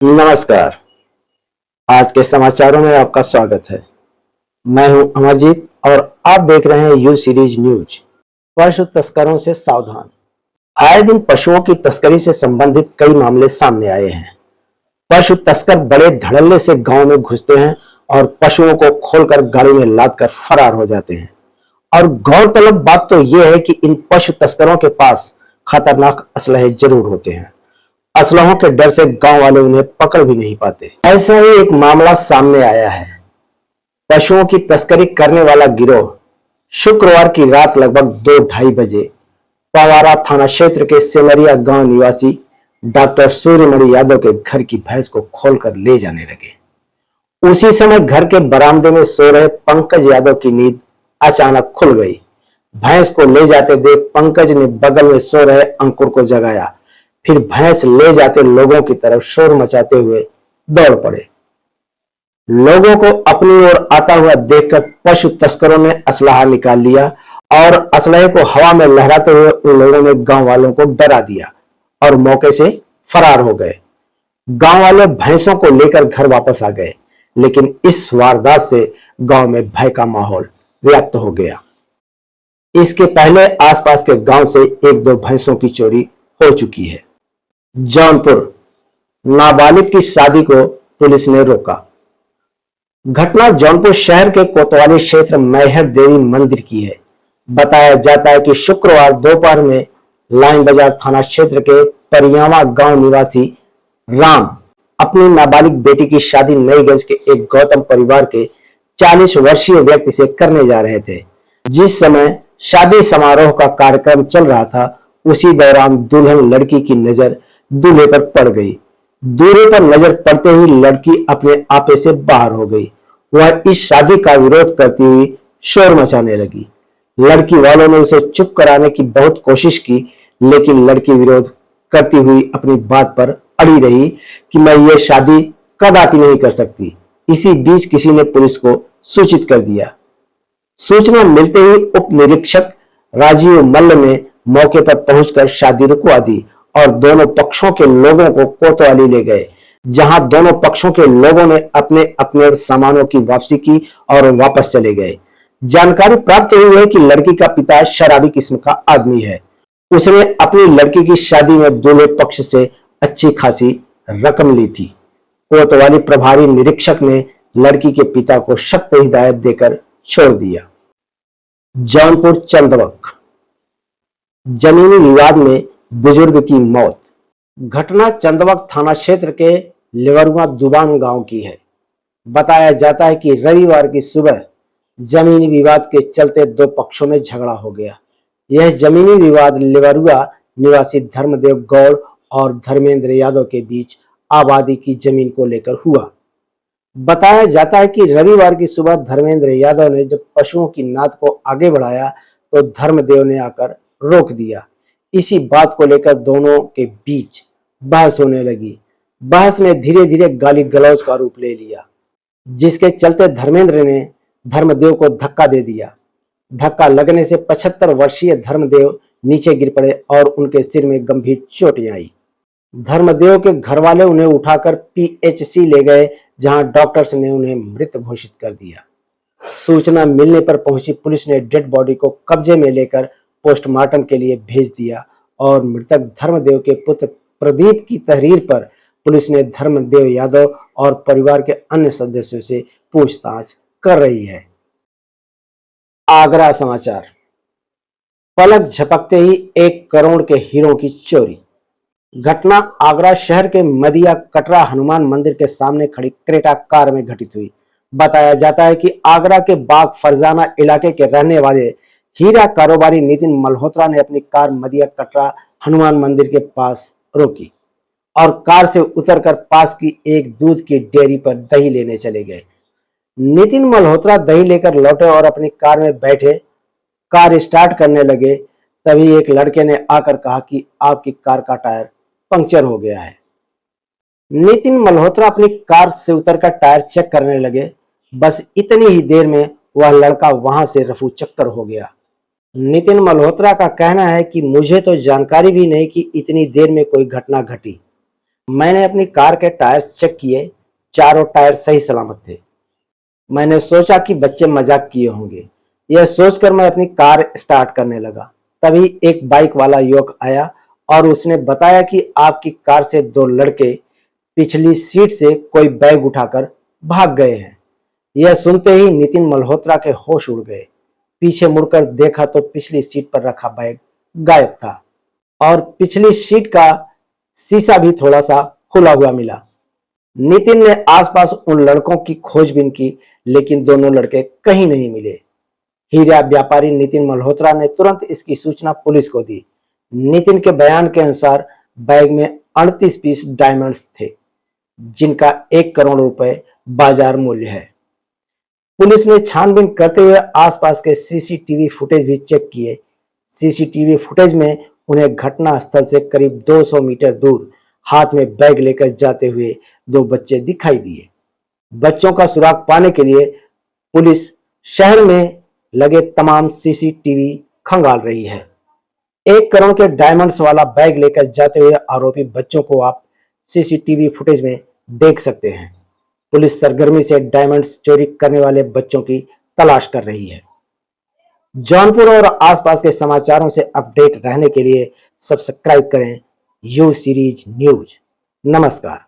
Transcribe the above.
नमस्कार। आज के समाचारों में आपका स्वागत है। मैं हूं अमरजीत और आप देख रहे हैं यू सीरीज न्यूज। पशु तस्करों से सावधान। आए दिन पशुओं की तस्करी से संबंधित कई मामले सामने आए हैं। पशु तस्कर बड़े धड़ल्ले से गांव में घुसते हैं और पशुओं को खोलकर गाड़ी में लादकर फरार हो जाते हैं। और गौरतलब बात तो यह है कि इन पशु तस्करों के पास खतरनाक असलहे जरूर होते हैं। असलहों के डर से गांव वाले उन्हें पकड़ भी नहीं पाते। ऐसा ही एक मामला सामने आया है। पशुओं की तस्करी करने वाला गिरोह शुक्रवार की रात लगभग 2-2:30 बजे पवारा थाना क्षेत्र के सेमरिया गांव निवासी डॉक्टर सूर्यमणि यादव के घर की भैंस को खोलकर ले जाने लगे। उसी समय घर के बरामदे में सो रहे पंकज यादव की नींद अचानक खुल गई। भैंस को ले जाते देख पंकज ने बगल में सो रहे अंकुर को जगाया। फिर भैंस ले जाते लोगों की तरफ शोर मचाते हुए दौड़ पड़े। लोगों को अपनी ओर आता हुआ देखकर पशु तस्करों ने असलाहा निकाल लिया और असलहे को हवा में लहराते हुए उन लोगों ने गांव वालों को डरा दिया और मौके से फरार हो गए। गांव वाले भैंसों को लेकर घर वापस आ गए, लेकिन इस वारदात से गांव में भय का माहौल व्याप्त हो गया। इसके पहले आसपास के गांव से 1-2 भैंसों की चोरी हो चुकी है। जौनपुर, नाबालिग की शादी को पुलिस ने रोका। घटना जौनपुर शहर के कोतवाली क्षेत्र मैहर देवी मंदिर की है। बताया जाता है कि शुक्रवार दोपहर में लाइन बाजार थाना क्षेत्र के परियावा गांव निवासी राम अपनी नाबालिग बेटी की शादी नईगंज के एक गौतम परिवार के 40 वर्षीय व्यक्ति से करने जा रहे थे। जिस समय शादी समारोह का कार्यक्रम चल रहा था, उसी दौरान दुल्हन लड़की की नजर दूल्हे पर पड़ गई। दूल्हे पर नजर पड़ते ही लड़की अपने आपे से बाहर हो गई। वह इस शादी का विरोध करती हुई शोर मचाने लगी। लड़की वालों ने उसे चुप कराने की बहुत कोशिश की, लेकिन लड़की विरोध करती हुई अपनी बात पर अड़ी रही कि मैं ये शादी कदापि नहीं कर सकती। इसी बीच किसी ने पुलिस को सूचित कर दिया। सूचना मिलते ही उप निरीक्षक राजीव मल्ल ने मौके पर पहुंचकर शादी रुकवा दी और दोनों पक्षों के लोगों को कोतवाली ले गए, जहां दोनों पक्षों के लोगों ने अपने अपने सामानों की वापसी की और वापस चले गए। जानकारी प्राप्त हुई है कि लड़की का पिता शराबी किस्म का आदमी है। उसने अपनी लड़की की शादी में दूल्हे पक्ष से अच्छी खासी रकम ली थी। कोतवाली प्रभारी निरीक्षक ने लड़की के पिता को सख्त हिदायत देकर छोड़ दिया। जौनपुर चंदवक, जमीनी विवाद में बुजुर्ग की मौत। घटना चंदवक थाना क्षेत्र के लेवरुआ दुबान गांव की है। बताया जाता है कि रविवार की सुबह जमीनी विवाद के चलते 2 पक्षों में झगड़ा हो गया। यह जमीनी विवाद लेवरुआ निवासी धर्मदेव गौड़ और धर्मेंद्र यादव के बीच आबादी की जमीन को लेकर हुआ। बताया जाता है कि रविवार की सुबह धर्मेंद्र यादव ने जब पशुओं की नाद को आगे बढ़ाया तो धर्मदेव ने आकर रोक दिया। इसी बात को लेकर दोनों के बीच बहस होने लगी। बहस ने धीरे धीरे गाली गलौज का रूप ले लिया, जिसके चलते धर्मेंद्र ने धर्मदेव को धक्का दे दिया। धक्का लगने से 75 वर्षीय धर्मदेव नीचे गिर पड़े और उनके सिर में गंभीर चोटें आई। धर्मदेव के घर वाले उन्हें उठाकर पीएचसी ले गए, जहां डॉक्टर्स ने उन्हें मृत घोषित कर दिया। सूचना मिलने पर पहुंची पुलिस ने डेड बॉडी को कब्जे में लेकर पोस्टमार्टम के लिए भेज दिया और मृतक धर्मदेव के पुत्र प्रदीप की तहरीर पर पुलिस ने धर्मदेव यादव और परिवार के अन्य सदस्यों से पूछताछ कर रही है। आगरा समाचार। पलक झपकते ही 1 करोड़ के हीरों की चोरी। घटना आगरा शहर के मदिया कटरा हनुमान मंदिर के सामने खड़ी क्रेटा कार में घटित हुई। बताया जाता है कि आगरा के बाग फरजाना इलाके के रहने वाले हीरा कारोबारी नितिन मल्होत्रा ने अपनी कार मदिया कटरा हनुमान मंदिर के पास रोकी और कार से उतरकर पास की एक दूध की डेयरी पर दही लेने चले गए। नितिन मल्होत्रा दही लेकर लौटे और अपनी कार में बैठे कार स्टार्ट करने लगे। तभी एक लड़के ने आकर कहा कि आपकी कार का टायर पंक्चर हो गया है। नितिन मल्होत्रा अपनी कार से उतरकर टायर चेक करने लगे। बस इतनी ही देर में वह लड़का वहां से रफू चक्कर हो गया। नितिन मल्होत्रा का कहना है कि मुझे तो जानकारी भी नहीं कि इतनी देर में कोई घटना घटी। मैंने अपनी कार के टायर्स चेक किए, चारों टायर सही सलामत थे। मैंने सोचा कि बच्चे मजाक किए होंगे। यह सोचकर मैं अपनी कार स्टार्ट करने लगा। तभी एक बाइक वाला युवक आया और उसने बताया कि आपकी कार से दो लड़के पिछली सीट से कोई बैग उठाकर भाग गए हैं। यह सुनते ही नितिन मल्होत्रा के होश उड़ गए। पीछे मुड़कर देखा तो पिछली सीट पर रखा बैग गायब था और पिछली सीट का शीशा भी थोड़ा सा खुला हुआ मिला। नितिन ने आसपास उन लड़कों की खोजबीन की, लेकिन दोनों लड़के कहीं नहीं मिले। हीरा व्यापारी नितिन मल्होत्रा ने तुरंत इसकी सूचना पुलिस को दी। नितिन के बयान के अनुसार बैग में 38 पीस डायमंड्स थे, जिनका 1 करोड़ रुपए बाजार मूल्य है। पुलिस ने छानबीन करते हुए आसपास के सीसीटीवी फुटेज भी चेक किए। सीसीटीवी फुटेज में उन्हें घटना स्थल से करीब 200 मीटर दूर हाथ में बैग लेकर जाते हुए दो बच्चे दिखाई दिए। बच्चों का सुराग पाने के लिए पुलिस शहर में लगे तमाम सीसीटीवी खंगाल रही है। 1 करोड़ के डायमंड्स वाला बैग लेकर जाते हुए आरोपी बच्चों को आप सीसीटीवी फुटेज में देख सकते हैं। पुलिस सरगर्मी से डायमंड्स चोरी करने वाले बच्चों की तलाश कर रही है। जौनपुर और आसपास के समाचारों से अपडेट रहने के लिए सब्सक्राइब करें यू सीरीज न्यूज। नमस्कार।